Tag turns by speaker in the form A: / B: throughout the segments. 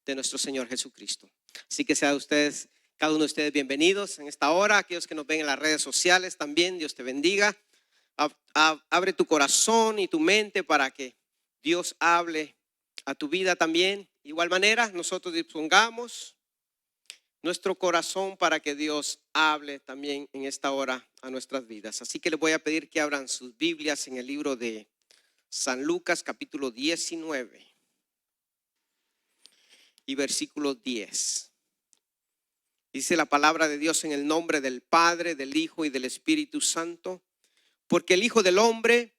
A: de nuestro Señor Jesucristo. Así que sean ustedes, cada uno de ustedes, bienvenidos en esta hora. Aquellos que nos ven en las redes sociales también, Dios te bendiga. Abre tu corazón y tu mente para que Dios hable a tu vida también. De igual manera, nosotros dispongamos nuestro corazón para que Dios hable también en esta hora a nuestras vidas. Así que les voy a pedir que abran sus Biblias en el libro de San Lucas, capítulo 19 y versículo 10. Dice la palabra de Dios: en el nombre del Padre, del Hijo y del Espíritu Santo, porque el Hijo del Hombre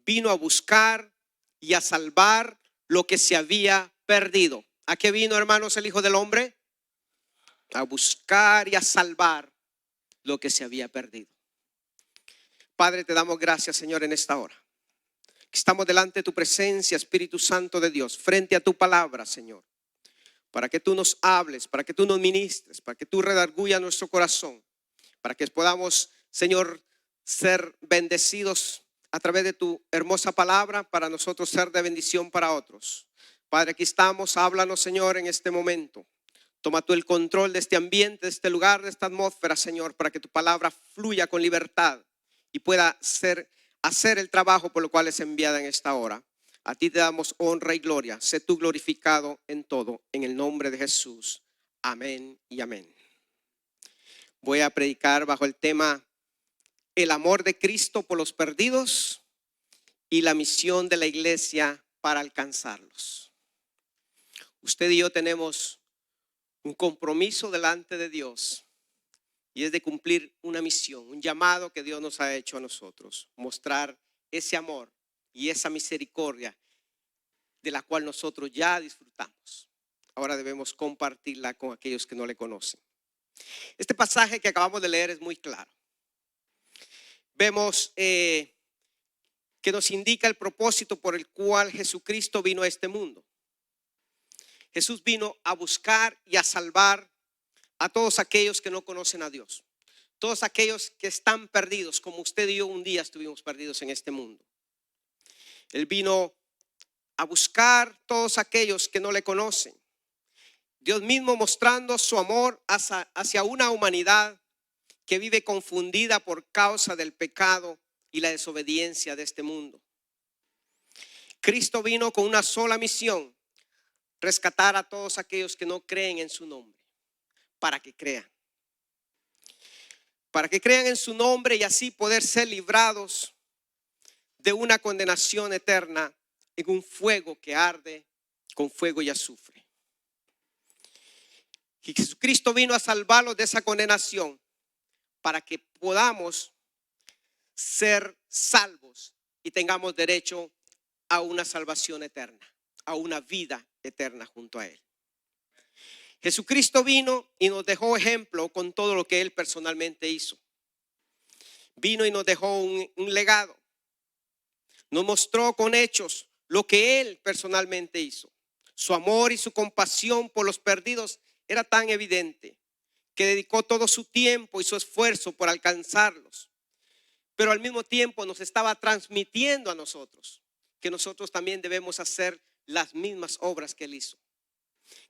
A: vino a buscar y a salvar lo que se había perdido. ¿A qué vino, hermanos, el Hijo del Hombre? A buscar y a salvar lo que se había perdido. Padre, te damos gracias, Señor, en esta hora. Estamos delante de tu presencia, Espíritu Santo de Dios, frente a tu palabra, Señor, para que tú nos hables, para que tú nos ministres, para que tú redarguyas nuestro corazón, para que podamos, Señor, ser bendecidos a través de tu hermosa palabra, para nosotros ser de bendición para otros. Padre, aquí estamos, háblanos, Señor, en este momento. Toma tú el control de este ambiente, de este lugar, de esta atmósfera, Señor, para que tu palabra fluya con libertad y pueda hacer el trabajo por lo cual es enviada en esta hora. A ti te damos honra y gloria. Sé tú glorificado en todo, en el nombre de Jesús. Amén y amén. Voy a predicar bajo el tema: el amor de Cristo por los perdidos y la misión de la iglesia para alcanzarlos. Usted y yo tenemos un compromiso delante de Dios, y es de cumplir una misión, un llamado que Dios nos ha hecho a nosotros: mostrar ese amor y esa misericordia de la cual nosotros ya disfrutamos. Ahora debemos compartirla con aquellos que no le conocen. Este pasaje que acabamos de leer es muy claro. Vemos que nos indica el propósito por el cual Jesucristo vino a este mundo. Jesús vino a buscar y a salvar a todos aquellos que no conocen a Dios, todos aquellos que están perdidos, como usted y yo un día estuvimos perdidos en este mundo. Él vino a buscar todos aquellos que no le conocen. Dios mismo mostrando su amor hacia una humanidad que vive confundida por causa del pecado y la desobediencia de este mundo. Cristo vino con una sola misión: rescatar a todos aquellos que no creen en su nombre, para que crean. Para que crean en su nombre y así poder ser librados de una condenación eterna en un fuego que arde con fuego y azufre. Y Jesucristo vino a salvarlos de esa condenación para que podamos ser salvos y tengamos derecho a una salvación eterna, a una vida eterna junto a Él. Jesucristo vino y nos dejó ejemplo con todo lo que Él personalmente hizo. Vino y nos dejó un legado. Nos mostró con hechos lo que Él personalmente hizo. Su amor y su compasión por los perdidos era tan evidente que dedicó todo su tiempo y su esfuerzo por alcanzarlos. Pero al mismo tiempo nos estaba transmitiendo a nosotros que nosotros también debemos hacer las mismas obras que Él hizo.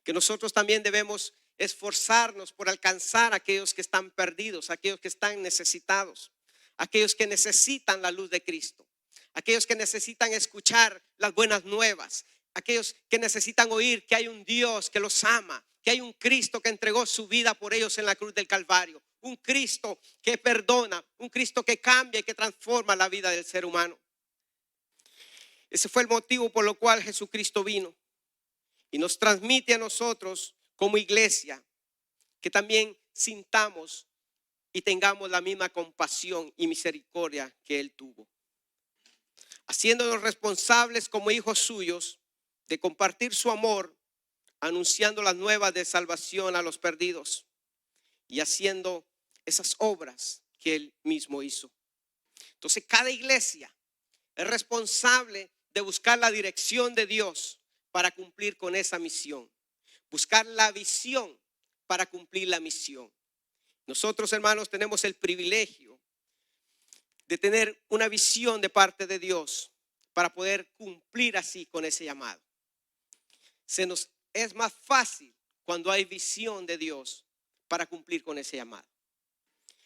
A: Que nosotros también debemos esforzarnos por alcanzar a aquellos que están perdidos, aquellos que están necesitados, aquellos que necesitan la luz de Cristo, aquellos que necesitan escuchar las buenas nuevas, aquellos que necesitan oír que hay un Dios que los ama, que hay un Cristo que entregó su vida por ellos en la cruz del Calvario, un Cristo que perdona, un Cristo que cambia y que transforma la vida del ser humano. Ese fue el motivo por lo cual Jesucristo vino. Y nos transmite a nosotros como iglesia que también sintamos y tengamos la misma compasión y misericordia que Él tuvo. Haciéndonos responsables como hijos suyos de compartir su amor, anunciando las nuevas de salvación a los perdidos y haciendo esas obras que Él mismo hizo. Entonces cada iglesia es responsable de buscar la dirección de Dios para cumplir con esa misión. Buscar la visión para cumplir la misión. Nosotros, hermanos, tenemos el privilegio de tener una visión de parte de Dios para poder cumplir así con ese llamado. Se nos es más fácil cuando hay visión de Dios para cumplir con ese llamado.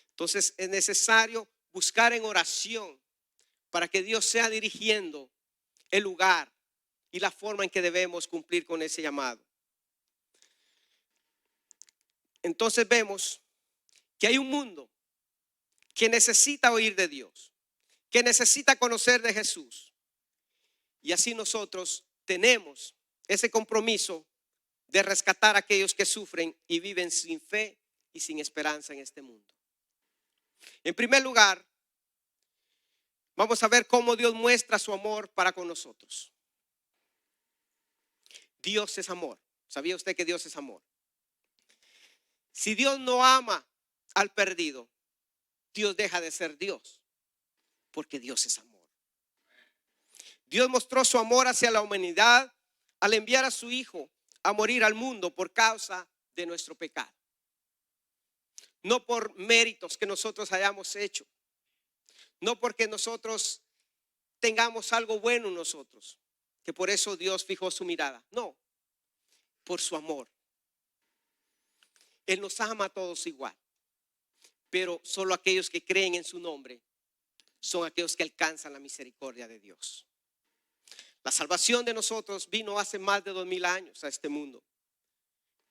A: Entonces es necesario buscar en oración para que Dios sea dirigiendo el lugar y la forma en que debemos cumplir con ese llamado. Entonces vemos que hay un mundo que necesita oír de Dios, que necesita conocer de Jesús. Y así nosotros tenemos ese compromiso de rescatar a aquellos que sufren y viven sin fe y sin esperanza en este mundo. En primer lugar, vamos a ver cómo Dios muestra su amor para con nosotros. Dios es amor. ¿Sabía usted que Dios es amor? Si Dios no ama al perdido, Dios deja de ser Dios, porque Dios es amor. Dios mostró su amor hacia la humanidad al enviar a su Hijo a morir al mundo por causa de nuestro pecado. No por méritos que nosotros hayamos hecho, no porque nosotros tengamos algo bueno en nosotros, que por eso Dios fijó su mirada. No, por su amor. Él nos ama a todos igual, pero solo aquellos que creen en su nombre son aquellos que alcanzan la misericordia de Dios. La salvación de nosotros vino hace más de 2000 años a este mundo,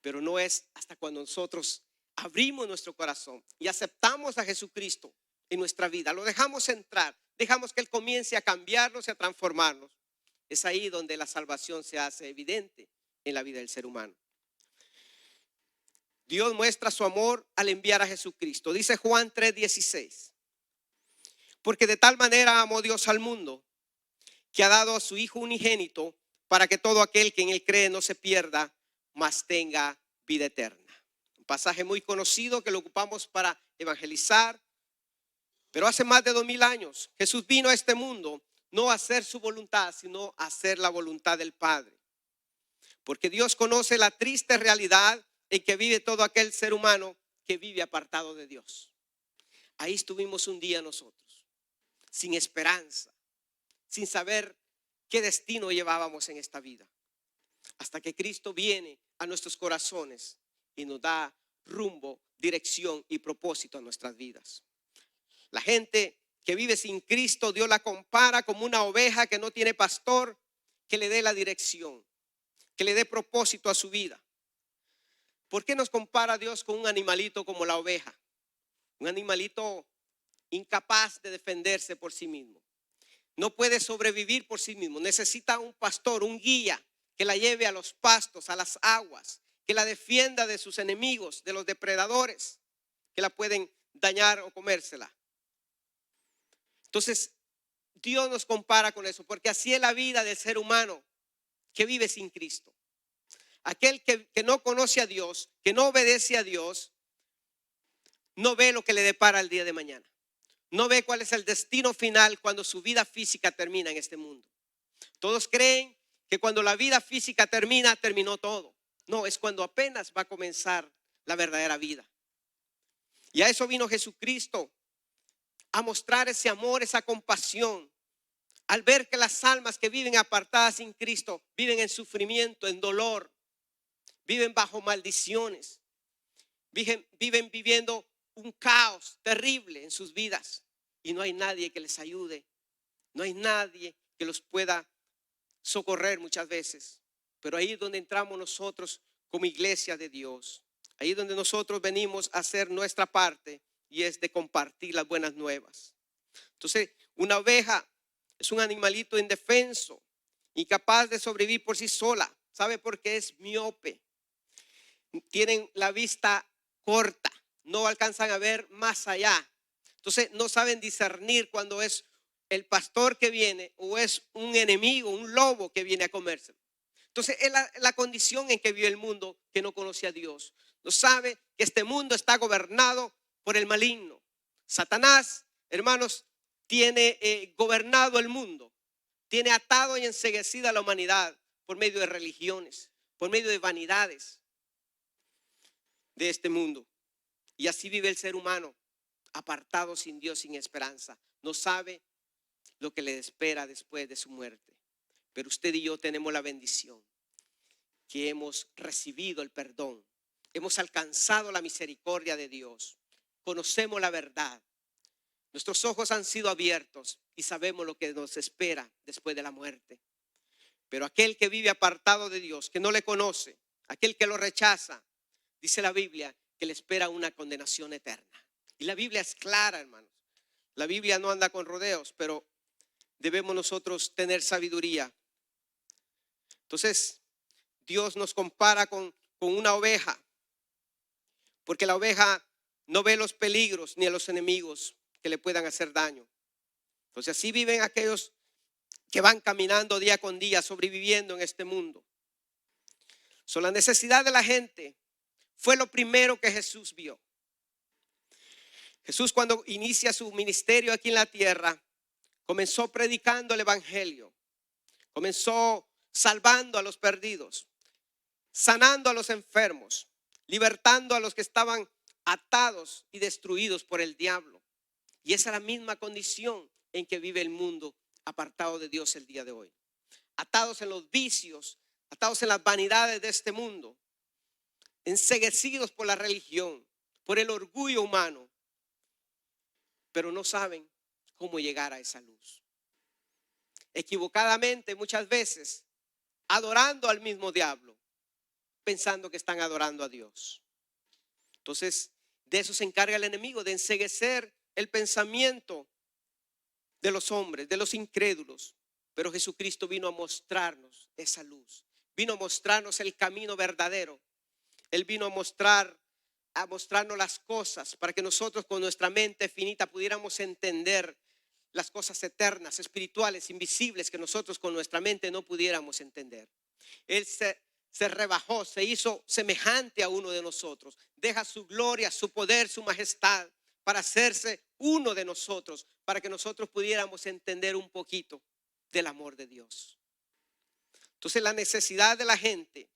A: pero no es hasta cuando nosotros abrimos nuestro corazón y aceptamos a Jesucristo en nuestra vida, lo dejamos entrar, dejamos que Él comience a cambiarnos y a transformarnos. Es ahí donde la salvación se hace evidente en la vida del ser humano. Dios muestra su amor al enviar a Jesucristo. Dice Juan 3:16. Porque de tal manera amó Dios al mundo, que ha dado a su Hijo unigénito, para que todo aquel que en Él cree no se pierda, mas tenga vida eterna. Un pasaje muy conocido que lo ocupamos para evangelizar. Pero hace más de 2000 años Jesús vino a este mundo no a hacer su voluntad, sino a hacer la voluntad del Padre. Porque Dios conoce la triste realidad en que vive todo aquel ser humano que vive apartado de Dios. Ahí estuvimos un día nosotros, sin esperanza, sin saber qué destino llevábamos en esta vida. Hasta que Cristo viene a nuestros corazones y nos da rumbo, dirección y propósito a nuestras vidas. La gente que vive sin Cristo, Dios la compara como una oveja que no tiene pastor que le dé la dirección, que le dé propósito a su vida. ¿Por qué nos compara Dios con un animalito como la oveja? Un animalito incapaz de defenderse por sí mismo. No puede sobrevivir por sí mismo. Necesita un pastor, un guía que la lleve a los pastos, a las aguas, que la defienda de sus enemigos, de los depredadores que la pueden dañar o comérsela. Entonces, Dios nos compara con eso, porque así es la vida del ser humano que vive sin Cristo. Aquel que no conoce a Dios, que no obedece a Dios, no ve lo que le depara el día de mañana. No ve cuál es el destino final cuando su vida física termina en este mundo. Todos creen que cuando la vida física termina, terminó todo. No, es cuando apenas va a comenzar la verdadera vida. Y a eso vino Jesucristo, a mostrar ese amor, esa compasión. Al ver que las almas que viven apartadas sin Cristo viven en sufrimiento, en dolor, viven bajo maldiciones, viven viviendo un caos terrible en sus vidas y no hay nadie que les ayude, no hay nadie que los pueda socorrer muchas veces. Pero ahí es donde entramos nosotros como iglesia de Dios, ahí es donde nosotros venimos a hacer nuestra parte y es de compartir las buenas nuevas. Entonces, una oveja es un animalito indefenso, incapaz de sobrevivir por sí sola. ¿Sabe por qué? Es miope. Tienen la vista corta, no alcanzan a ver más allá. Entonces no saben discernir cuando es el pastor que viene o es un enemigo, un lobo que viene a comérselo. Entonces es la condición en que vive el mundo que no conoce a Dios. No sabe que este mundo está gobernado por el maligno. Satanás, hermanos, tiene gobernado el mundo. Tiene atado y enceguecida a la humanidad por medio de religiones, por medio de vanidades de este mundo. Y así vive el ser humano, apartado sin Dios, sin esperanza. No sabe lo que le espera después de su muerte. Pero usted y yo tenemos la bendición que hemos recibido el perdón, hemos alcanzado la misericordia de Dios, conocemos la verdad, nuestros ojos han sido abiertos y sabemos lo que nos espera después de la muerte. Pero aquel que vive apartado de Dios, que no le conoce, aquel que lo rechaza, dice la Biblia que le espera una condenación eterna. Y la Biblia es clara, hermanos. La Biblia no anda con rodeos, pero debemos nosotros tener sabiduría. Entonces, Dios nos compara con una oveja, porque la oveja no ve los peligros ni a los enemigos que le puedan hacer daño. Entonces, así viven aquellos que van caminando día con día, sobreviviendo en este mundo. La necesidad de la gente fue lo primero que Jesús vio. Jesús, cuando inicia su ministerio aquí en la tierra, comenzó predicando el evangelio, comenzó salvando a los perdidos, sanando a los enfermos, libertando a los que estaban atados y destruidos por el diablo. Y esa es la misma condición en que vive el mundo apartado de Dios el día de hoy. Atados en los vicios, atados en las vanidades de este mundo, enceguecidos por la religión, por el orgullo humano, pero no saben cómo llegar a esa luz. Equivocadamente, muchas veces, adorando al mismo diablo, pensando que están adorando a Dios. Entonces, de eso se encarga el enemigo, de enceguecer el pensamiento de los hombres, de los incrédulos. Pero Jesucristo vino a mostrarnos esa luz, vino a mostrarnos el camino verdadero. Él vino a mostrarnos las cosas para que nosotros con nuestra mente finita pudiéramos entender las cosas eternas, espirituales, invisibles que nosotros con nuestra mente no pudiéramos entender. Él se rebajó, se hizo semejante a uno de nosotros, deja su gloria, su poder, su majestad para hacerse uno de nosotros, para que nosotros pudiéramos entender un poquito del amor de Dios. Entonces, la necesidad de la gente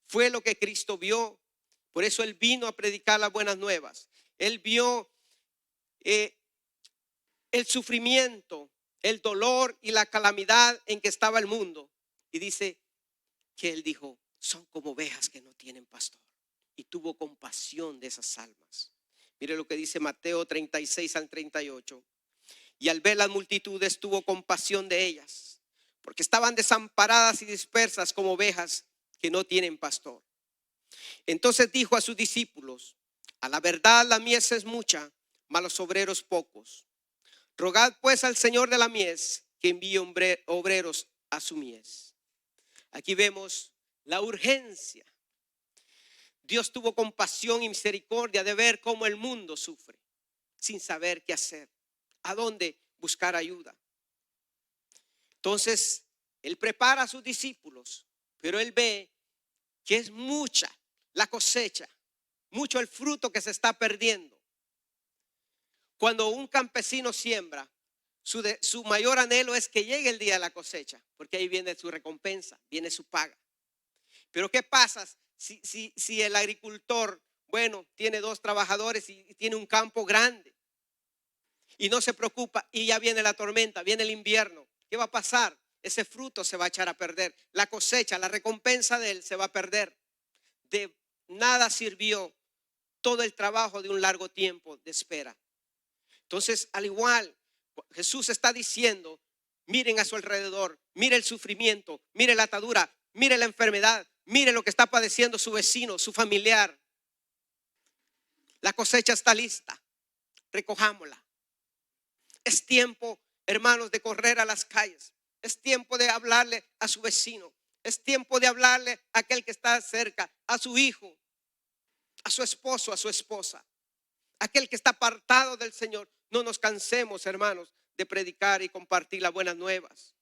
A: fue lo que Cristo vio. Por eso Él vino a predicar las buenas nuevas. Él vio el sufrimiento, el dolor y la calamidad en que estaba el mundo. Y dice que Él dijo, son como ovejas que no tienen pastor. Y tuvo compasión de esas almas. Mire lo que dice Mateo 36 al 38. Y al ver las multitudes tuvo compasión de ellas, porque estaban desamparadas y dispersas como ovejas que no tienen pastor. Entonces dijo a sus discípulos, a la verdad la mies es mucha, mas los obreros pocos. Rogad pues al Señor de la mies que envíe obreros a su mies. Aquí vemos la urgencia. Dios tuvo compasión y misericordia de ver cómo el mundo sufre sin saber qué hacer, a dónde buscar ayuda. Entonces, Él prepara a sus discípulos, pero Él ve que es mucha la cosecha, mucho el fruto que se está perdiendo. Cuando un campesino siembra, su mayor anhelo es que llegue el día de la cosecha, porque ahí viene su recompensa, viene su paga. Pero ¿qué pasa si el agricultor, tiene 2 trabajadores y tiene un campo grande y no se preocupa y ya viene la tormenta, viene el invierno? ¿Qué va a pasar? Ese fruto se va a echar a perder. La cosecha, la recompensa de él se va a perder. De nada sirvió todo el trabajo de un largo tiempo de espera. Entonces, al igual, Jesús está diciendo, miren a su alrededor, mire el sufrimiento, mire la atadura, mire la enfermedad, mire lo que está padeciendo su vecino, su familiar. La cosecha está lista, recojámosla. Es tiempo, hermanos, de correr a las calles. Es tiempo de hablarle a su vecino. Es tiempo de hablarle a aquel que está cerca, a su hijo, a su esposo, a su esposa, aquel que está apartado del Señor. No nos cansemos, hermanos, de predicar y compartir las buenas nuevas,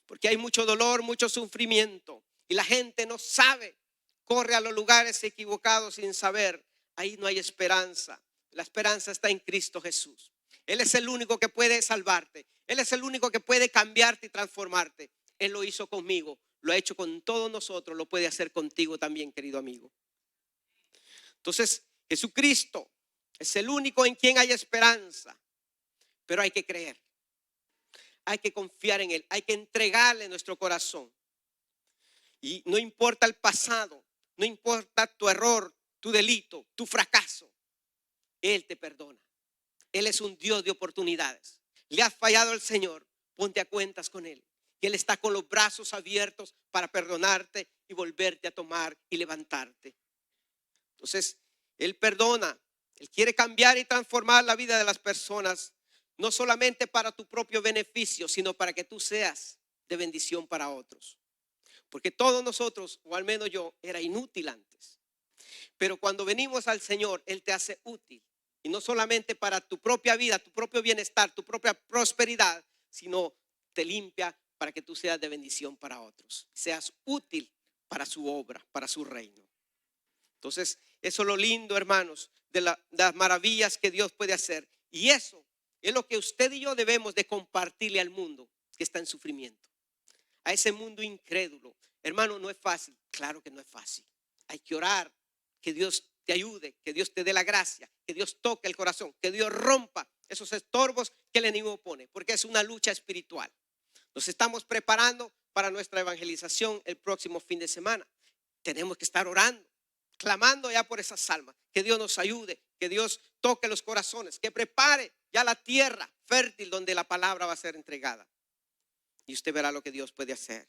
A: porque hay mucho dolor, mucho sufrimiento y la gente no sabe, corre a los lugares equivocados sin saber. Ahí no hay esperanza. La esperanza está en Cristo Jesús. Él es el único que puede salvarte. Él es el único que puede cambiarte y transformarte. Él lo hizo conmigo, lo ha hecho con todos nosotros, lo puede hacer contigo también, querido amigo. Entonces, Jesucristo es el único en quien hay esperanza, pero hay que creer, hay que confiar en Él, hay que entregarle nuestro corazón. Y no importa el pasado, no importa tu error, tu delito, tu fracaso, Él te perdona. Él es un Dios de oportunidades. Le has fallado al Señor, ponte a cuentas con Él. Y Él está con los brazos abiertos para perdonarte y volverte a tomar y levantarte. Entonces, Él perdona. Él quiere cambiar y transformar la vida de las personas, no solamente para tu propio beneficio, sino para que tú seas de bendición para otros. Porque todos nosotros, o al menos yo, era inútil antes. Pero cuando venimos al Señor, Él te hace útil. Y no solamente para tu propia vida, tu propio bienestar, tu propia prosperidad, sino te limpia para que tú seas de bendición para otros. Seas útil para su obra, para su reino. Entonces, eso es lo lindo, hermanos, de las maravillas que Dios puede hacer. Y eso es lo que usted y yo debemos de compartirle al mundo que está en sufrimiento. A ese mundo incrédulo. Hermano, no es fácil. Claro que no es fácil. Hay que orar, que Dios te ayude, que Dios te dé la gracia, que Dios toque el corazón, que Dios rompa esos estorbos que el enemigo pone, porque es una lucha espiritual. Nos estamos preparando para nuestra evangelización el próximo fin de semana. Tenemos que estar orando, clamando ya por esas almas, que Dios nos ayude, que Dios toque los corazones, que prepare ya la tierra fértil donde la palabra va a ser entregada. Y usted verá lo que Dios puede hacer.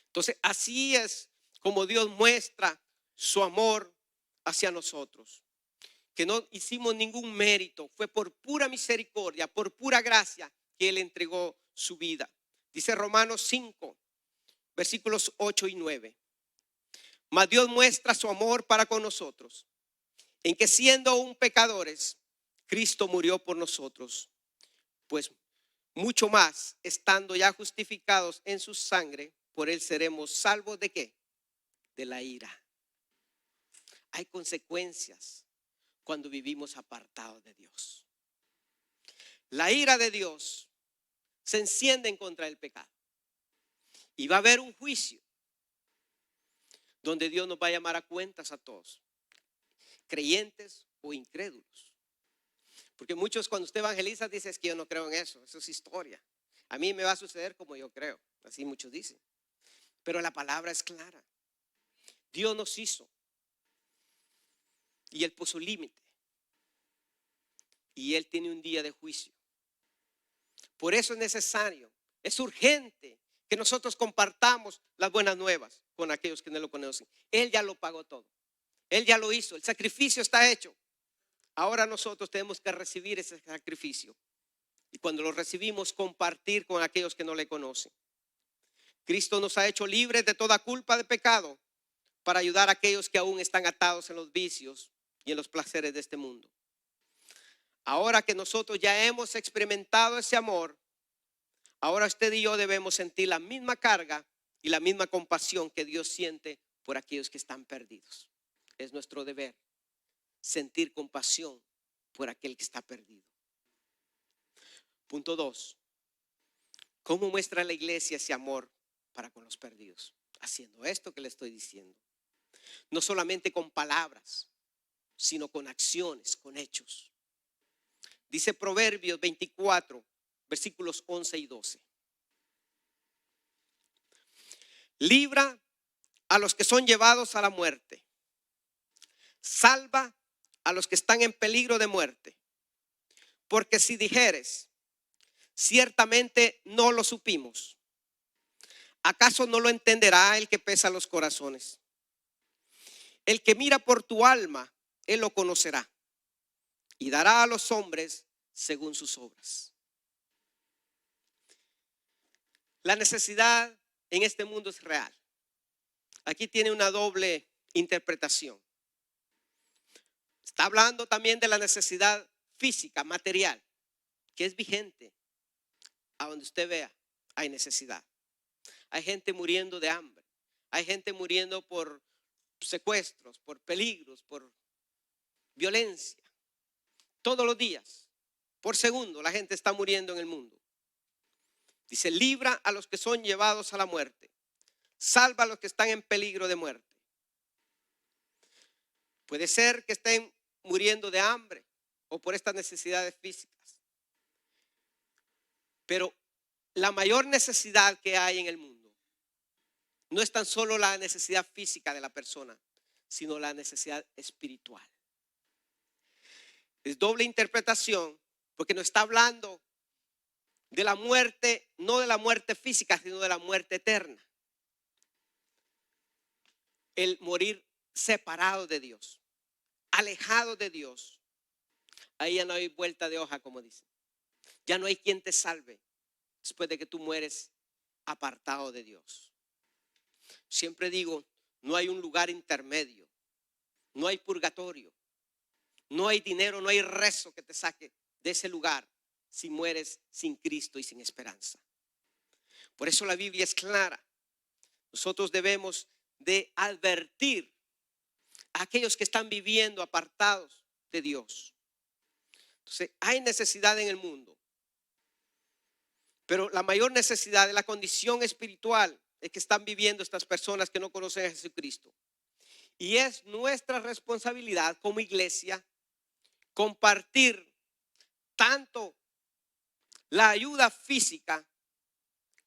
A: Entonces, así es como Dios muestra su amor hacia nosotros. Que no hicimos ningún mérito, fue por pura misericordia, por pura gracia que Él entregó su vida. Dice Romanos 5, versículos 8 y 9. Mas Dios muestra su amor para con nosotros, en que siendo aún pecadores, Cristo murió por nosotros. Pues mucho más, estando ya justificados en su sangre, por Él seremos salvos ¿de qué? De la ira. Hay consecuencias cuando vivimos apartados de Dios. La ira de Dios se enciende en contra del pecado. Y va a haber un juicio donde Dios nos va a llamar a cuentas a todos, creyentes o incrédulos. Porque muchos cuando usted evangeliza dicen es que yo no creo en eso es historia. A mí me va a suceder como yo creo, así muchos dicen. Pero la palabra es clara. Dios nos hizo y Él puso límite. Y Él tiene un día de juicio. Por eso es necesario, es urgente que nosotros compartamos las buenas nuevas con aquellos que no lo conocen. Él ya lo pagó todo. Él ya lo hizo. El sacrificio está hecho. Ahora nosotros tenemos que recibir ese sacrificio. Y cuando lo recibimos, compartir con aquellos que no le conocen. Cristo nos ha hecho libres de toda culpa de pecado para ayudar a aquellos que aún están atados en los vicios y en los placeres de este mundo. Ahora que nosotros ya hemos experimentado ese amor, ahora usted y yo debemos sentir la misma carga y la misma compasión que Dios siente por aquellos que están perdidos. Es nuestro deber sentir compasión por aquel que está perdido. Punto 2. ¿Cómo muestra la iglesia ese amor para con los perdidos? Haciendo esto que le estoy diciendo. No solamente con palabras, sino con acciones, con hechos. Dice Proverbios 24, versículos 11 y 12. Libra a los que son llevados a la muerte. Salva a los que están en peligro de muerte. Porque si dijeres, ciertamente no lo supimos, ¿acaso no lo entenderá el que pesa los corazones? El que mira por tu alma, Él lo conocerá. Y dará a los hombres según sus obras. La necesidad en este mundo es real. Aquí tiene una doble interpretación. Está hablando también de la necesidad física, material, que es vigente. A donde usted vea, hay necesidad. Hay gente muriendo de hambre. Hay gente muriendo por secuestros, por peligros, por violencia. Todos los días, por segundo, la gente está muriendo en el mundo. Dice, libra a los que son llevados a la muerte. Salva a los que están en peligro de muerte. Puede ser que estén muriendo de hambre o por estas necesidades físicas. Pero la mayor necesidad que hay en el mundo no es tan solo la necesidad física de la persona, sino la necesidad espiritual. Es doble interpretación porque nos está hablando de la muerte, no de la muerte física, sino de la muerte eterna. El morir separado de Dios, alejado de Dios. Ahí ya no hay vuelta de hoja, como dice. Ya no hay quien te salve después de que tú mueres apartado de Dios. Siempre digo, no hay un lugar intermedio, no hay purgatorio, no hay dinero, no hay rezo que te saque de ese lugar si mueres sin Cristo y sin esperanza. Por eso la Biblia es clara. Nosotros debemos de advertir a aquellos que están viviendo apartados de Dios. Entonces, hay necesidad en el mundo, pero la mayor necesidad de la condición espiritual es que están viviendo estas personas que no conocen a Jesucristo. Y es nuestra responsabilidad como iglesia compartir tanto la ayuda física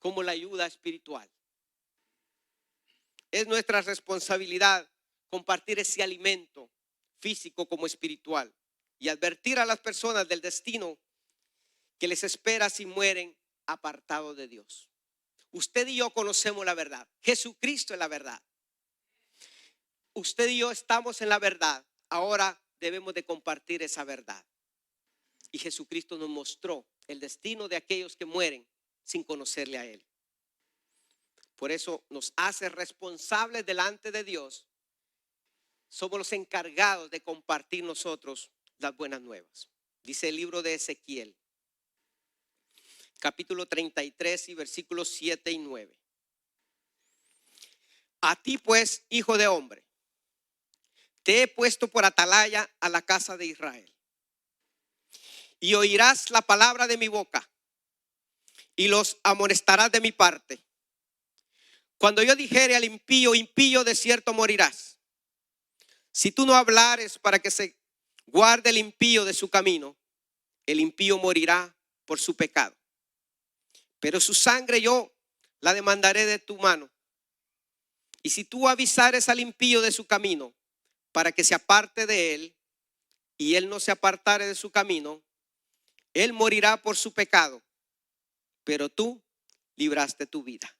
A: como la ayuda espiritual. Es nuestra responsabilidad compartir ese alimento físico como espiritual y advertir a las personas del destino que les espera si mueren apartados de Dios. Usted y yo conocemos la verdad. Jesucristo es la verdad. Usted y yo estamos en la verdad. Ahora debemos de compartir esa verdad. Y Jesucristo nos mostró el destino de aquellos que mueren sin conocerle a Él. Por eso nos hace responsables delante de Dios. Somos los encargados de compartir nosotros las buenas nuevas. Dice el libro de Ezequiel, capítulo 33 y versículos 7 y 9. A ti pues, hijo de hombre, te he puesto por atalaya a la casa de Israel. Y oirás la palabra de mi boca y los amonestarás de mi parte. Cuando yo dijere al impío, impío de cierto morirás. Si tú no hablares para que se guarde el impío de su camino, el impío morirá por su pecado. Pero su sangre yo la demandaré de tu mano. Y si tú avisares al impío de su camino para que se aparte de él, y él no se apartare de su camino, él morirá por su pecado, pero tú libraste tu vida.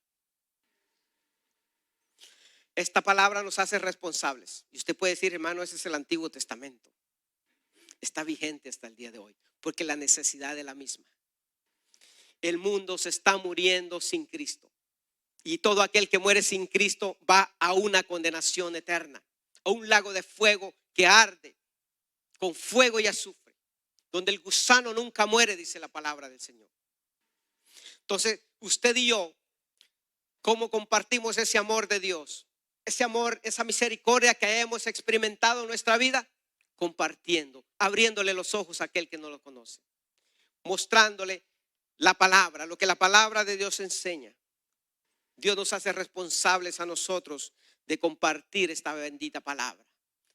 A: Esta palabra nos hace responsables. Y usted puede decir, hermano, ese es el Antiguo Testamento. Está vigente hasta el día de hoy, porque la necesidad es la misma. El mundo se está muriendo sin Cristo. Y todo aquel que muere sin Cristo va a una condenación eterna, a un lago de fuego que arde con fuego y azufre, donde el gusano nunca muere, dice la palabra del Señor. Entonces, usted y yo, ¿cómo compartimos ese amor de Dios? Ese amor, esa misericordia que hemos experimentado en nuestra vida, compartiendo, abriéndole los ojos a aquel que no lo conoce, mostrándole la palabra, lo que la palabra de Dios enseña. Dios nos hace responsables a nosotros de compartir esta bendita palabra,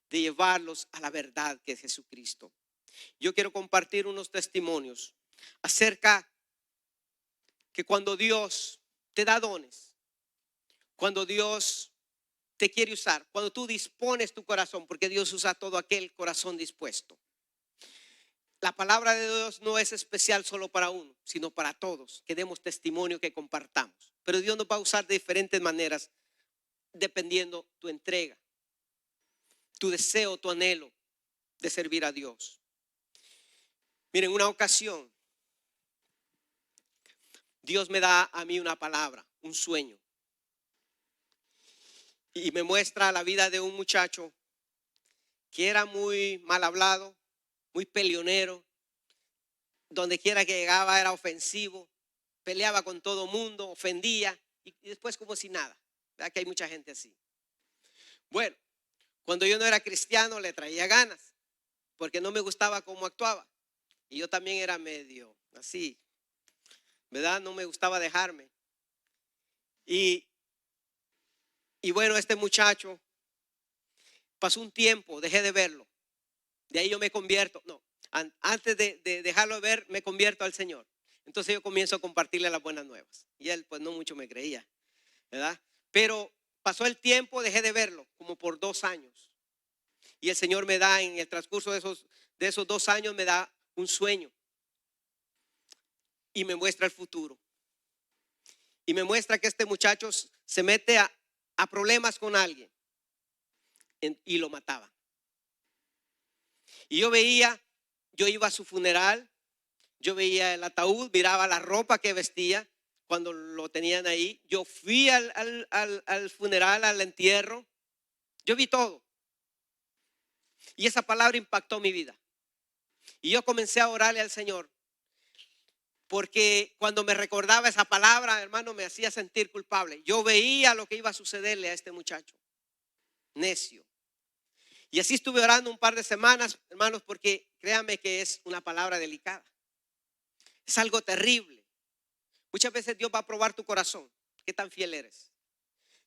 A: de llevarlos a la verdad que es Jesucristo. Yo quiero compartir unos testimonios acerca que cuando Dios te da dones, cuando Dios te quiere usar, cuando tú dispones tu corazón, porque Dios usa todo aquel corazón dispuesto. La palabra de Dios no es especial solo para uno, sino para todos, que demos testimonio, que compartamos. Pero Dios nos va a usar de diferentes maneras, dependiendo tu entrega, tu deseo, tu anhelo de servir a Dios. Miren, una ocasión, Dios me da a mí una palabra, un sueño. Y me muestra la vida de un muchacho que era muy mal hablado, muy peleonero. Donde quiera que llegaba era ofensivo, peleaba con todo mundo, ofendía y después como si nada. ¿Verdad que hay mucha gente así? Bueno, cuando yo no era cristiano le traía ganas porque no me gustaba cómo actuaba. Y yo también era medio así, ¿verdad? No me gustaba dejarme. Y bueno, este muchacho pasó un tiempo, dejé de verlo. De ahí yo me convierto, no, antes de dejarlo ver, me convierto al Señor. Entonces yo comienzo a compartirle las buenas nuevas. Y él pues no mucho me creía, ¿verdad? Pero pasó el tiempo, dejé de verlo, como por 2 años. Y el Señor me da, en el transcurso de esos 2 años, me da un sueño. Y me muestra el futuro. Y me muestra que este muchacho se mete a problemas con alguien. Y lo mataba. Y yo iba a su funeral, yo veía el ataúd, miraba la ropa que vestía cuando lo tenían ahí. Yo fui al funeral, al entierro. Yo vi todo. Y esa palabra impactó mi vida. Y yo comencé a orarle al Señor. Porque cuando me recordaba esa palabra, hermano, me hacía sentir culpable. Yo veía lo que iba a sucederle a este muchacho. Necio. Y así estuve orando un par de semanas, hermanos, porque créanme que es una palabra delicada. Es algo terrible. Muchas veces Dios va a probar tu corazón. ¿Qué tan fiel eres?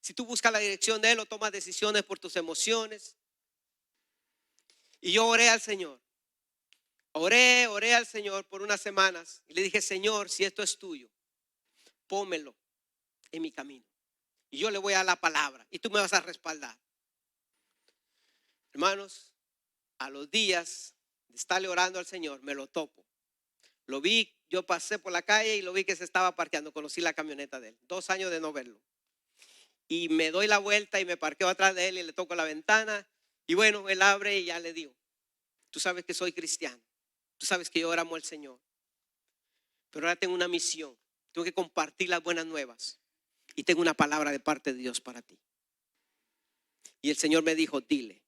A: Si tú buscas la dirección de Él o tomas decisiones por tus emociones. Y yo oré al Señor. Oré al Señor por unas semanas. Y le dije, Señor, si esto es tuyo, pónmelo en mi camino. Y yo le voy a dar la palabra. Y tú me vas a respaldar. Hermanos, a los días de estarle orando al Señor, me lo topo. Lo vi, yo pasé por la calle y lo vi que se estaba parqueando. Conocí la camioneta de él. 2 años de no verlo. Y me doy la vuelta y me parqueo atrás de él y le toco la ventana. Y bueno, él abre y ya le digo, tú sabes que soy cristiano. Tú sabes que yo amo al Señor. Pero ahora tengo una misión. Tengo que compartir las buenas nuevas. Y tengo una palabra de parte de Dios para ti. Y el Señor me dijo, dile,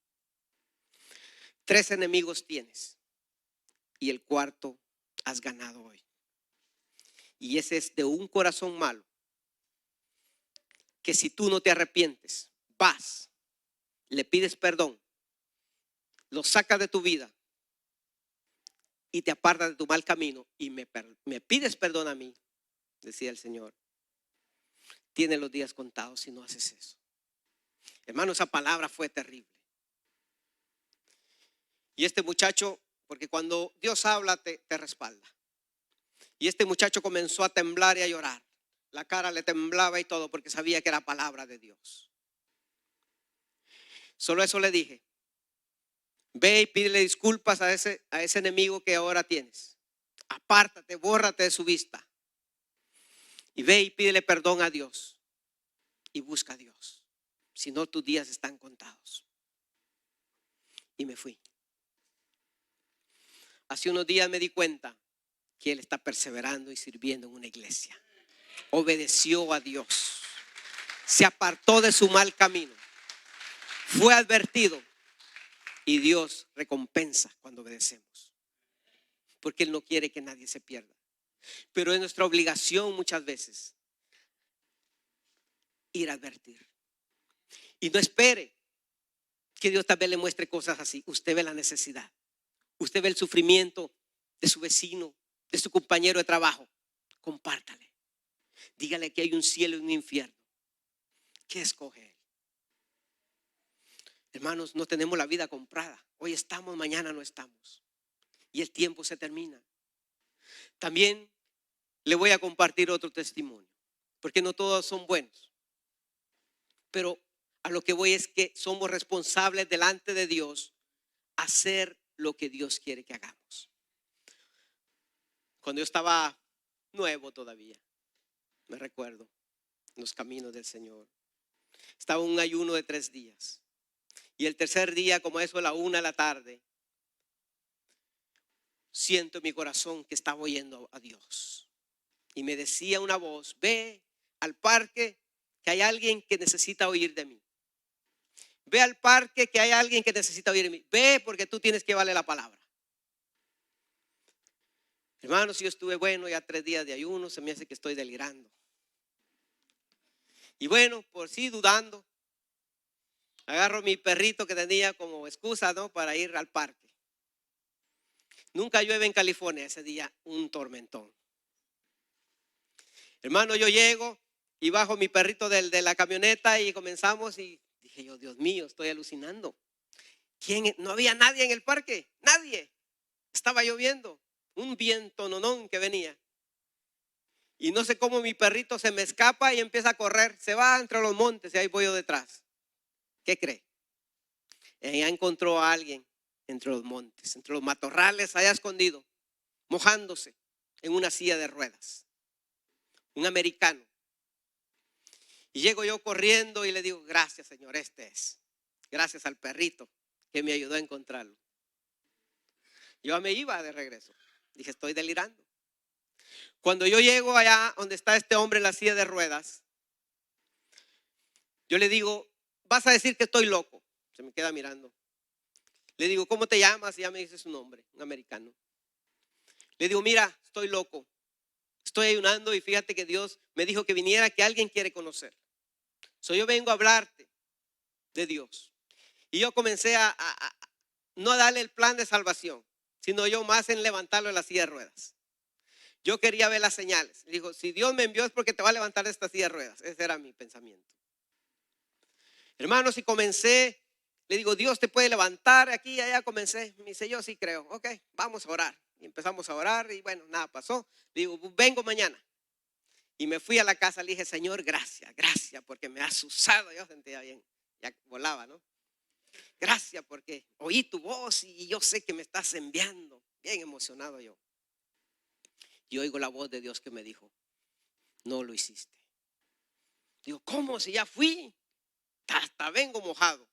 A: 3 enemigos tienes. Y el cuarto has ganado hoy. Y ese es de un corazón malo. Que si tú no te arrepientes, vas, le pides perdón, lo sacas de tu vida y te apartas de tu mal camino y me pides perdón a mí, decía el Señor. Tienes los días contados si no haces eso. Hermano, esa palabra fue terrible. Y este muchacho, porque cuando Dios habla te respalda. Y este muchacho comenzó a temblar y a llorar. La cara le temblaba y todo porque sabía que era palabra de Dios. Solo eso le dije. Ve y pídele disculpas a ese enemigo que ahora tienes. Apártate, bórrate de su vista. Y ve y pídele perdón a Dios. Y busca a Dios. Si no, tus días están contados. Y me fui. Hace unos días me di cuenta que él está perseverando y sirviendo en una iglesia. Obedeció a Dios. Se apartó de su mal camino. Fue advertido. Y Dios recompensa cuando obedecemos. Porque Él no quiere que nadie se pierda. Pero es nuestra obligación muchas veces ir a advertir. Y no espere que Dios tal vez le muestre cosas así. Usted ve la necesidad. Usted ve el sufrimiento de su vecino, de su compañero de trabajo. Compártale. Dígale que hay un cielo y un infierno. ¿Qué escoge él? Hermanos, no tenemos la vida comprada. Hoy estamos, mañana no estamos. Y el tiempo se termina. También le voy a compartir otro testimonio. Porque no todos son buenos. Pero a lo que voy es que somos responsables delante de Dios hacer lo que Dios quiere que hagamos. Cuando yo estaba nuevo todavía, me recuerdo, en los caminos del Señor, estaba en un ayuno de 3 días. Y el tercer día, como eso de la 1 de la tarde, siento en mi corazón que estaba oyendo a Dios. Y me decía una voz, ve al parque que hay alguien que necesita oír de mí. Ve al parque que hay alguien que necesita oír de mí. Ve porque tú tienes que llevarle la palabra. Hermanos, yo estuve ya 3 días de ayuno, se me hace que estoy delirando. Y bueno, por sí dudando, agarro mi perrito que tenía como excusa, ¿no?, para ir al parque. Nunca llueve en California, ese día un tormentón. Hermano, yo llego y bajo mi perrito de la camioneta y comenzamos y dije yo, Dios mío, estoy alucinando. No había nadie en el parque, nadie. Estaba lloviendo, un viento nonón que venía. Y no sé cómo mi perrito se me escapa y empieza a correr. Se va entre los montes y ahí voy yo detrás. ¿Qué cree? Ella encontró a alguien entre los montes, entre los matorrales, allá escondido, mojándose en una silla de ruedas. Un americano. Y llego yo corriendo y le digo, gracias, Señor, este es. Gracias al perrito que me ayudó a encontrarlo. Yo me iba de regreso. Dije, estoy delirando. Cuando yo llego allá donde está este hombre en la silla de ruedas, yo le digo, vas a decir que estoy loco. Se me queda mirando. Le digo, ¿cómo te llamas? Y ya me dice su nombre, un americano. Le digo, mira, estoy loco. Estoy ayunando y fíjate que Dios me dijo que viniera, que alguien quiere conocer. Yo vengo a hablarte de Dios. Y yo comencé a no a darle el plan de salvación, sino yo más en levantarlo en la silla de ruedas. Yo quería ver las señales. Dijo, si Dios me envió es porque te va a levantar de esta silla de ruedas. Ese era mi pensamiento. Hermanos, y comencé, le digo, Dios te puede levantar aquí y allá. Comencé, me dice, yo sí creo. Ok, vamos a orar. Y empezamos a orar y bueno, nada pasó. Le digo, vengo mañana. Y me fui a la casa, le dije, Señor, gracias, gracias, porque me has usado. Yo sentía bien, ya volaba, ¿no? Gracias porque oí tu voz y yo sé que me estás enviando. Bien emocionado yo. Y oigo la voz de Dios que me dijo, no lo hiciste. Digo, ¿cómo? Si ya fui, hasta vengo mojado.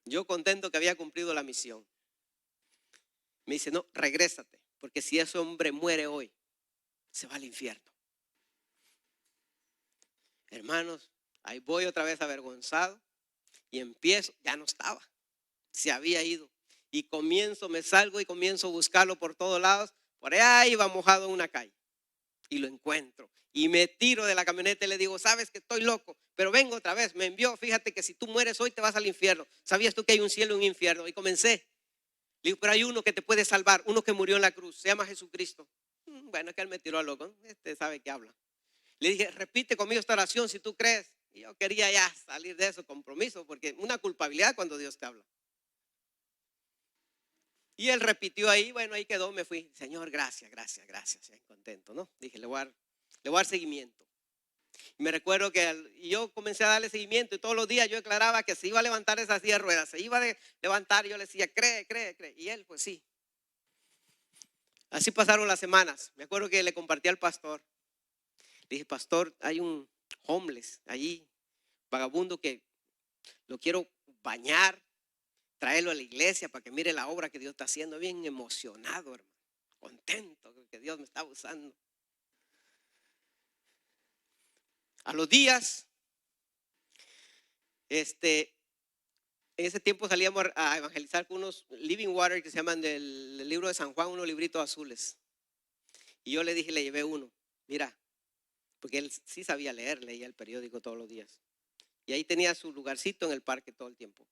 A: Yo contento que había cumplido la misión. Me dice, no, regrésate, porque si ese hombre muere hoy, se va al infierno. Hermanos, ahí voy otra vez avergonzado y empiezo, ya no estaba, se había ido. Y comienzo, me salgo y comienzo a buscarlo por todos lados. Por allá iba mojado en una calle y lo encuentro. Y me tiro de la camioneta y le digo, sabes que estoy loco, pero vengo otra vez, me envió, fíjate que si tú mueres hoy te vas al infierno. ¿Sabías tú que hay un cielo y un infierno? Y comencé. Le digo, pero hay uno que te puede salvar, uno que murió en la cruz, se llama Jesucristo. Bueno, es que él me tiró a loco, sabe que habla. Le dije, repite conmigo esta oración si tú crees. Y yo quería ya salir de ese compromiso, porque una culpabilidad cuando Dios te habla. Y él repitió ahí, bueno, ahí quedó, me fui. Señor, gracias, gracias, gracias. Contento, ¿no? Dije, le voy a dar seguimiento. Y me recuerdo que yo comencé a darle seguimiento y todos los días yo declaraba que se iba a levantar esa silla de ruedas, se iba a levantar y yo le decía, cree, cree, cree. Y él, pues sí. Así pasaron las semanas. Me acuerdo que le compartí al pastor. Le dije, pastor, hay un homeless allí, vagabundo, que lo quiero bañar, traerlo a la iglesia para que mire la obra que Dios está haciendo. Bien emocionado, hermano, contento que Dios me está usando. A los días, en ese tiempo salíamos a evangelizar con unos Living Water que se llaman del libro de San Juan, unos libritos azules. Y yo le dije, le llevé uno, mira, porque él sí sabía leer, leía el periódico todos los días. Y ahí tenía su lugarcito en el parque todo el tiempo.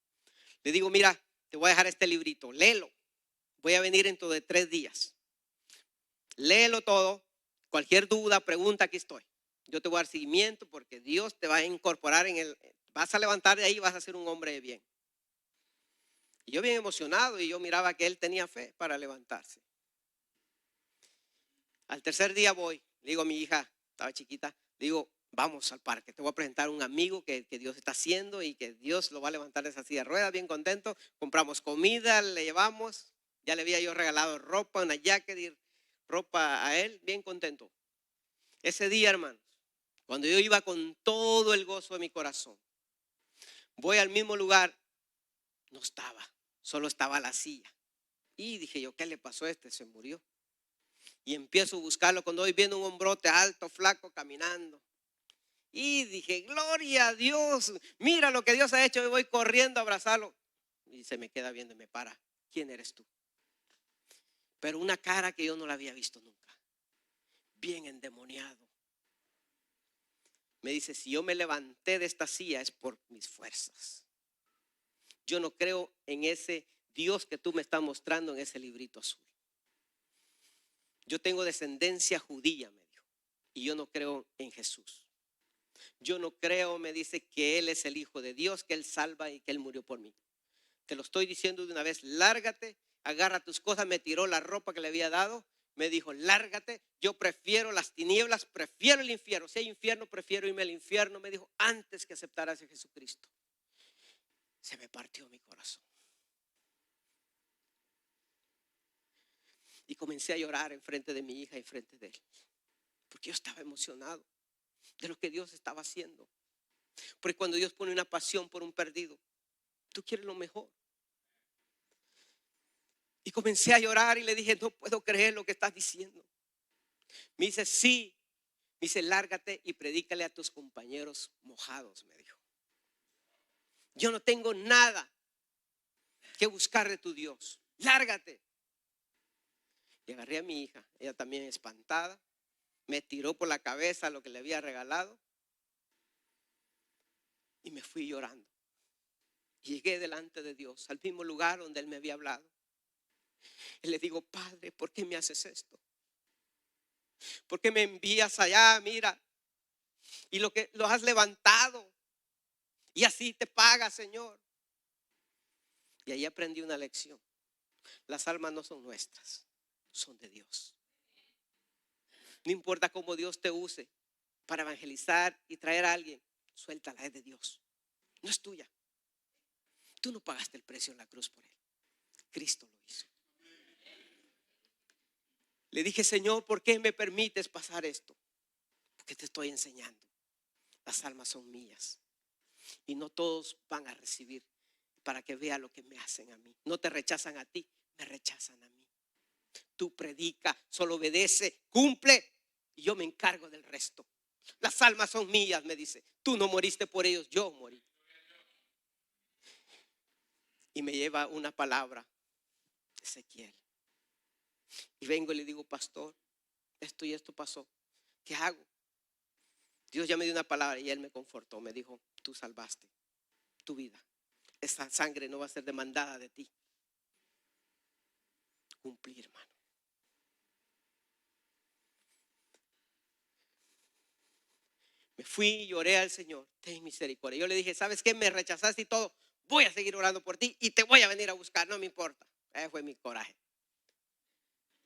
A: Le digo, mira, te voy a dejar este librito, léelo. Voy a venir dentro de 3 días. Léelo todo. Cualquier duda, pregunta, aquí estoy. Yo te voy a dar seguimiento porque Dios te va a incorporar vas a levantar de ahí y vas a ser un hombre de bien. Y yo bien emocionado y yo miraba que él tenía fe para levantarse. Al tercer día voy, le digo a mi hija, estaba chiquita, le digo, vamos al parque, te voy a presentar a un amigo que Dios está haciendo y que Dios lo va a levantar de esa silla de ruedas, bien contento. Compramos comida, le llevamos, ya le había yo regalado ropa, una jacket y ropa a él, bien contento. Ese día, hermanos, cuando yo iba con todo el gozo de mi corazón, voy al mismo lugar, no estaba, solo estaba la silla. Y dije yo, ¿qué le pasó a este? Se murió. Y empiezo a buscarlo cuando voy viendo un hombrote alto, flaco, caminando. Y dije, gloria a Dios, mira lo que Dios ha hecho. Y voy corriendo a abrazarlo. Y se me queda viendo y me para. ¿Quién eres tú? Pero una cara que yo no la había visto nunca. Bien endemoniado. Me dice, si yo me levanté de esta silla es por mis fuerzas. Yo no creo en ese Dios que tú me estás mostrando en ese librito azul. Yo tengo descendencia judía, me dijo, y yo no creo en Jesús. Yo no creo, me dice, que Él es el Hijo de Dios, que Él salva y que Él murió por mí. Te lo estoy diciendo de una vez, lárgate, agarra tus cosas. Me tiró la ropa que le había dado me dijo, lárgate, yo prefiero las tinieblas, prefiero el infierno. Si hay infierno, prefiero irme al infierno, me dijo, antes que aceptar a Jesucristo. Se me partió mi corazón. Y comencé a llorar enfrente de mi hija, enfrente de él. Porque yo estaba emocionado de lo que Dios estaba haciendo. Porque cuando Dios pone una pasión por un perdido, tú quieres lo mejor. Y comencé a llorar y le dije, no puedo creer lo que estás diciendo. Me dice, sí. Me dice, lárgate y predícale a tus compañeros mojados, me dijo. Yo no tengo nada que buscar de tu Dios. Lárgate. Y agarré a mi hija, ella también espantada. Me tiró por la cabeza lo que le había regalado. Y me fui llorando. Y llegué delante de Dios, al mismo lugar donde Él me había hablado. Y le digo, Padre, ¿por qué me haces esto? ¿Por qué me envías allá? Mira, y lo que los has levantado. Y así te paga, Señor. Y ahí aprendí una lección. Las almas no son nuestras, son de Dios. No importa cómo Dios te use para evangelizar y traer a alguien, suéltala, es de Dios. No es tuya. Tú no pagaste el precio en la cruz por él. Cristo lo hizo. Le dije, Señor, ¿por qué me permites pasar esto? Porque te estoy enseñando. Las almas son mías. Y no todos van a recibir para que vea lo que me hacen a mí. No te rechazan a ti, me rechazan a mí. Tú predica, solo obedece, cumple y yo me encargo del resto. Las almas son mías, me dice. Tú no moriste por ellos, yo morí. Y me lleva una palabra, Ezequiel. Y vengo y le digo, pastor, esto y esto pasó. ¿Qué hago? Dios ya me dio una palabra y él me confortó. Me dijo, tú salvaste tu vida. Esa sangre no va a ser demandada de ti. Cumplí, hermano. Me fui y lloré al Señor. Ten misericordia. Yo le dije, ¿sabes qué? Me rechazaste y todo. Voy a seguir orando por ti y te voy a venir a buscar. No me importa. Ese fue mi coraje.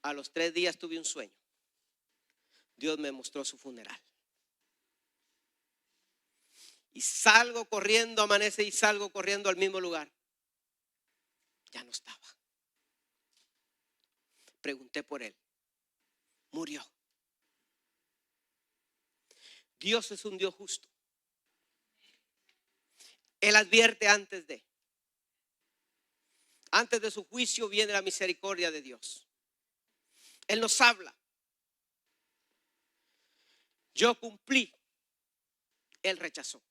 A: A los 3 días tuve un sueño. Dios me mostró su funeral. Y salgo corriendo, amanece y salgo corriendo al mismo lugar. Ya no estaba. Pregunté por él. Murió. Dios es un Dios justo. Él advierte antes de su juicio viene la misericordia de Dios. Él nos habla. Yo cumplí. Él rechazó.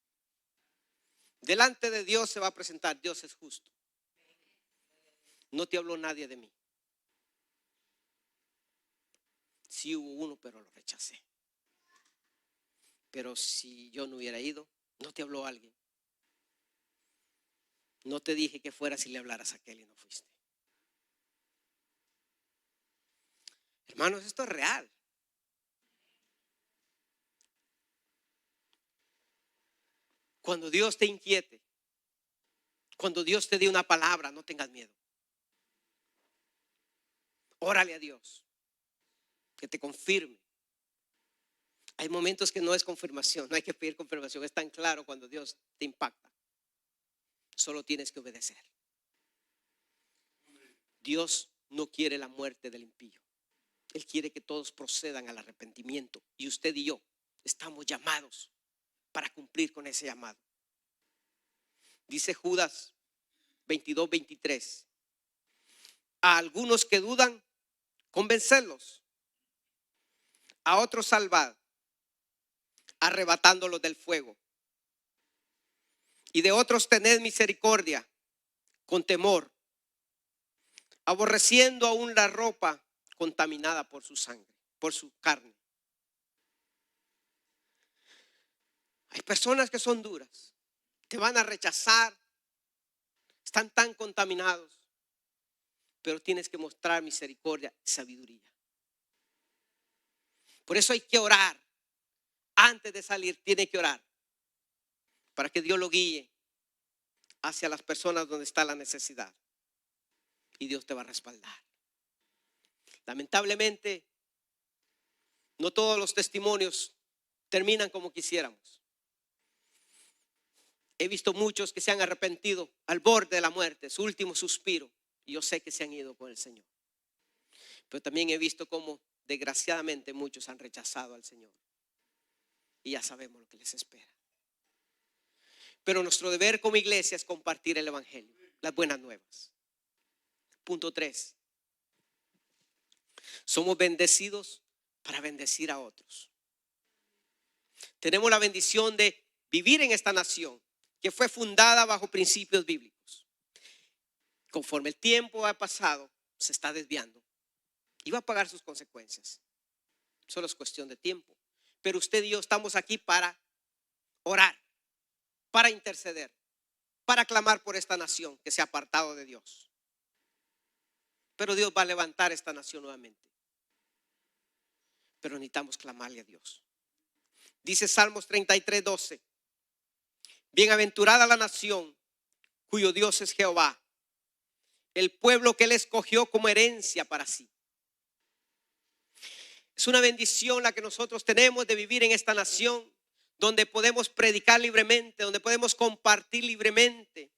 A: Delante de Dios se va a presentar. Dios es justo. No te habló nadie de mí. Sí hubo uno, pero lo rechacé. Pero si yo no hubiera ido, no te habló alguien. No te dije que fueras y le hablaras a aquel y no fuiste. Hermanos, esto es real. Cuando Dios te inquiete, cuando Dios te dé una palabra, no tengas miedo. Órale a Dios que te confirme. Hay momentos que no es confirmación, no hay que pedir confirmación. Es tan claro cuando Dios te impacta. Solo tienes que obedecer. Dios no quiere la muerte del impío. Él quiere que todos procedan al arrepentimiento. Y usted y yo estamos llamados para cumplir con ese llamado. Dice Judas 22:23. A algunos que dudan, convencerlos. A otros salvad, arrebatándolos del fuego. Y de otros tened misericordia, con temor, aborreciendo aún la ropa contaminada por su sangre, por su carne. Hay personas que son duras, te van a rechazar, están tan contaminados, pero tienes que mostrar misericordia y sabiduría. Por eso hay que orar. Antes de salir, tiene que orar para que Dios lo guíe hacia las personas donde está la necesidad. Y Dios te va a respaldar. Lamentablemente, no todos los testimonios terminan como quisiéramos. He visto muchos que se han arrepentido al borde de la muerte, su último suspiro, y yo sé que se han ido con el Señor. Pero también he visto cómo desgraciadamente muchos han rechazado al Señor. Y ya sabemos lo que les espera. Pero nuestro deber como iglesia es compartir el evangelio, las buenas nuevas. Punto 3. Somos bendecidos para bendecir a otros. Tenemos la bendición de vivir en esta nación que fue fundada bajo principios bíblicos. Conforme el tiempo ha pasado, se está desviando y va a pagar sus consecuencias. Solo es cuestión de tiempo. Pero usted y yo estamos aquí para orar, para interceder, para clamar por esta nación que se ha apartado de Dios. Pero Dios va a levantar esta nación nuevamente. Pero necesitamos clamarle a Dios. Dice Salmos 33:12. Bienaventurada la nación cuyo Dios es Jehová, el pueblo que él escogió como herencia para sí. Es una bendición la que nosotros tenemos de vivir en esta nación, donde podemos predicar libremente, donde podemos compartir libremente,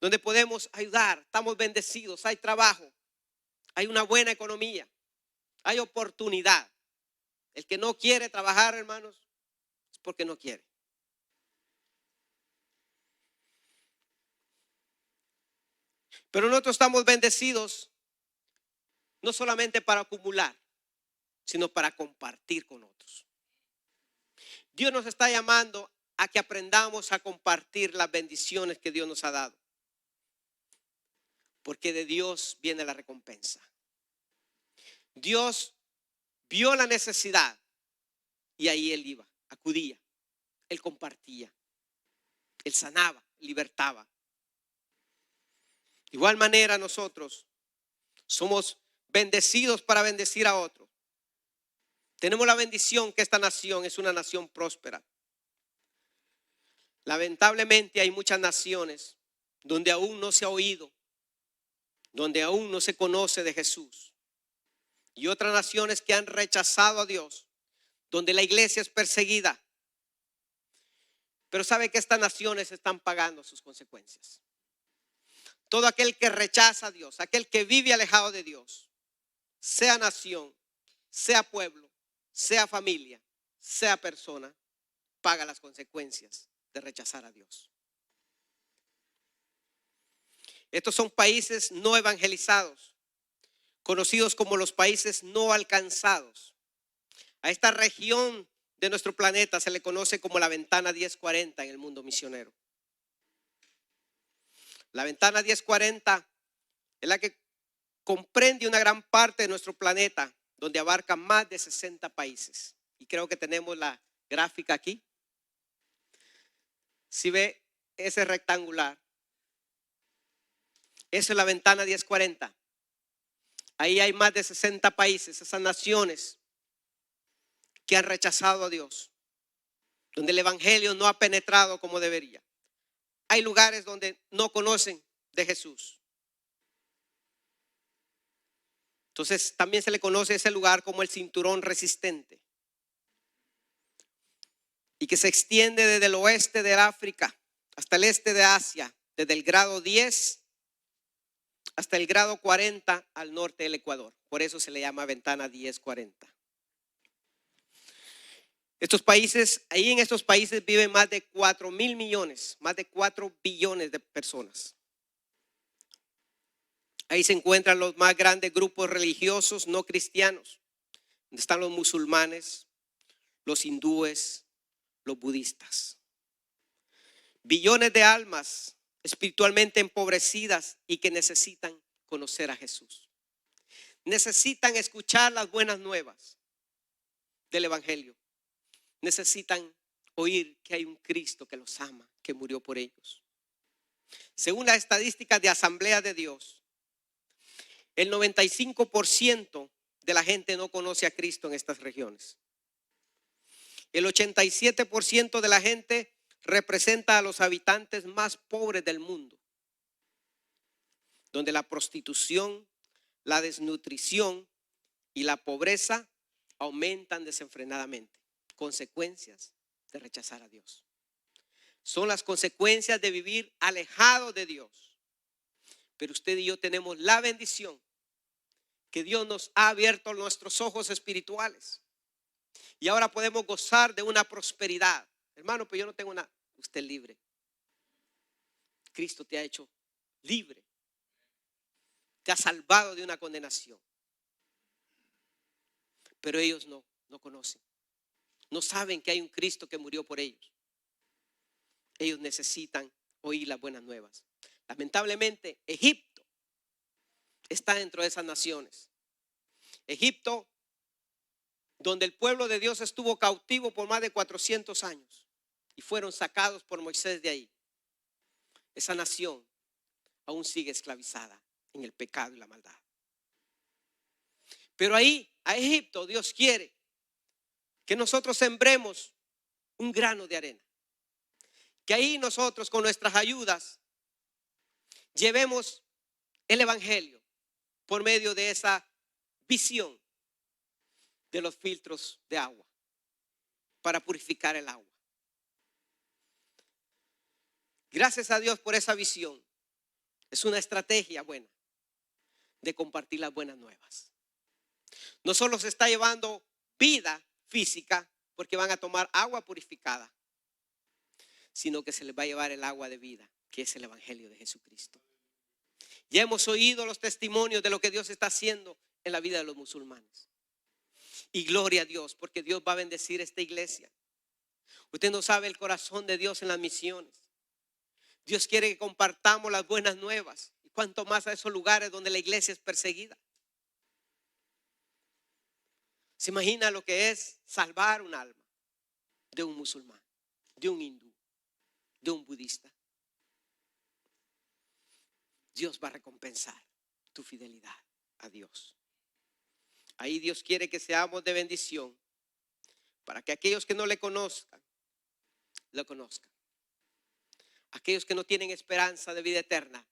A: donde podemos ayudar. Estamos bendecidos, hay trabajo, hay una buena economía, hay oportunidad. El que no quiere trabajar, hermanos, es porque no quiere. Pero nosotros estamos bendecidos no solamente para acumular, sino para compartir con otros. Dios nos está llamando a que aprendamos a compartir las bendiciones que Dios nos ha dado. Porque de Dios viene la recompensa. Dios vio la necesidad y ahí Él iba, acudía, Él compartía, Él sanaba, libertaba. De igual manera nosotros somos bendecidos para bendecir a otros. Tenemos la bendición que esta nación es una nación próspera. Lamentablemente hay muchas naciones donde aún no se ha oído, donde aún no se conoce de Jesús. Y otras naciones que han rechazado a Dios, donde la iglesia es perseguida. Pero sabe que estas naciones están pagando sus consecuencias. Todo aquel que rechaza a Dios, aquel que vive alejado de Dios, sea nación, sea pueblo, sea familia, sea persona, paga las consecuencias de rechazar a Dios. Estos son países no evangelizados, conocidos como los países no alcanzados. A esta región de nuestro planeta se le conoce como la ventana 1040 en el mundo misionero. La ventana 1040 es la que comprende una gran parte de nuestro planeta, donde abarca más de 60 países. Y creo que tenemos la gráfica aquí. Si ve ese rectangular, esa es la ventana 1040. Ahí hay más de 60 países, esas naciones que han rechazado a Dios, donde el evangelio no ha penetrado como debería. Hay lugares donde no conocen de Jesús. Entonces también se le conoce a ese lugar como el cinturón resistente, y que se extiende desde el oeste de África hasta el este de Asia, desde el grado 10 hasta el grado 40 al norte del Ecuador. Por eso se le llama ventana 1040. Estos países, ahí en estos países viven más de 4.000 millones, más de 4 billones de personas. Ahí se encuentran los más grandes grupos religiosos no cristianos, donde están los musulmanes, los hindúes, los budistas. Billones de almas espiritualmente empobrecidas y que necesitan conocer a Jesús. Necesitan escuchar las buenas nuevas del evangelio. Necesitan oír que hay un Cristo que los ama, que murió por ellos. Según las estadísticas de Asamblea de Dios, el 95% de la gente no conoce a Cristo en estas regiones. El 87% de la gente representa a los habitantes más pobres del mundo, donde la prostitución, la desnutrición y la pobreza aumentan desenfrenadamente. Consecuencias de rechazar a Dios. Son las consecuencias de vivir alejado de Dios. Pero usted y yo tenemos la bendición que Dios nos ha abierto nuestros ojos espirituales. Y ahora podemos gozar de una prosperidad. Hermano, pero yo no tengo nada. Usted es libre. Cristo te ha hecho libre. Te ha salvado de una condenación. Pero ellos no conocen. No saben que hay un Cristo que murió por ellos. Ellos necesitan oír las buenas nuevas. Lamentablemente, Egipto está dentro de esas naciones. Egipto, donde el pueblo de Dios estuvo cautivo por más de 400 años y fueron sacados por Moisés de ahí. Esa nación aún sigue esclavizada en el pecado y la maldad. Pero ahí, a Egipto, Dios quiere que nosotros sembremos un grano de arena. Que ahí nosotros con nuestras ayudas llevemos el evangelio por medio de esa visión de los filtros de agua para purificar el agua. Gracias a Dios por esa visión. Es una estrategia buena de compartir las buenas nuevas. No solo se está llevando vida física porque van a tomar agua purificada, sino que se les va a llevar el agua de vida, que es el evangelio de Jesucristo. Ya hemos oído los testimonios de lo que Dios está haciendo en la vida de los musulmanes. Y gloria a Dios, porque Dios va a bendecir esta iglesia. Usted no sabe el corazón de Dios en las misiones. Dios quiere que compartamos las buenas nuevas. Y cuanto más a esos lugares donde la iglesia es perseguida. ¿Se imagina lo que es salvar un alma de un musulmán, de un hindú, de un budista? Dios va a recompensar tu fidelidad a Dios. Ahí Dios quiere que seamos de bendición para que aquellos que no le conozcan, lo conozcan. Aquellos que no tienen esperanza de vida eterna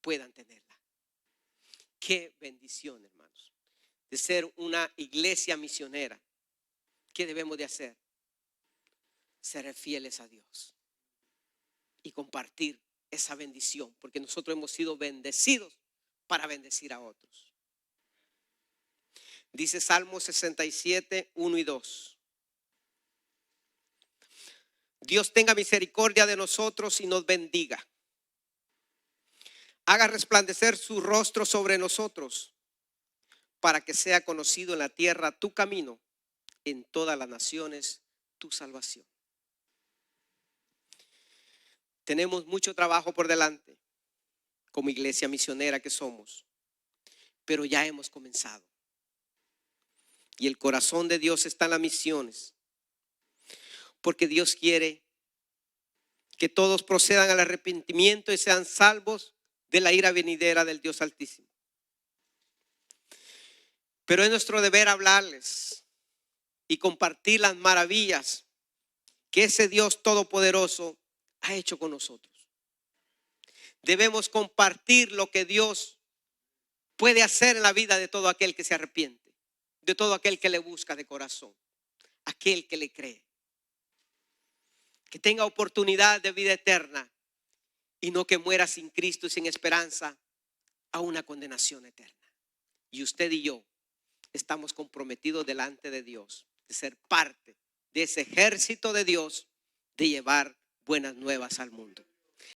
A: puedan tenerla. Qué bendición, hermanos, de ser una iglesia misionera. ¿Qué debemos de hacer? Ser fieles a Dios y compartir esa bendición, porque nosotros hemos sido bendecidos para bendecir a otros. Dice Salmo 67, 1 y 2. Dios tenga misericordia de nosotros y nos bendiga. Haga resplandecer su rostro sobre nosotros, para que sea conocido en la tierra tu camino, en todas las naciones tu salvación. Tenemos mucho trabajo por delante como iglesia misionera que somos, pero ya hemos comenzado. Y el corazón de Dios está en las misiones, porque Dios quiere que todos procedan al arrepentimiento y sean salvos de la ira venidera del Dios Altísimo. Pero es nuestro deber hablarles y compartir las maravillas que ese Dios todopoderoso ha hecho con nosotros. Debemos compartir lo que Dios puede hacer en la vida de todo aquel que se arrepiente, de todo aquel que le busca de corazón, aquel que le cree. Que tenga oportunidad de vida eterna y no que muera sin Cristo y sin esperanza a una condenación eterna. Y usted y yo estamos comprometidos delante de Dios de ser parte de ese ejército de Dios, de llevar buenas nuevas al mundo.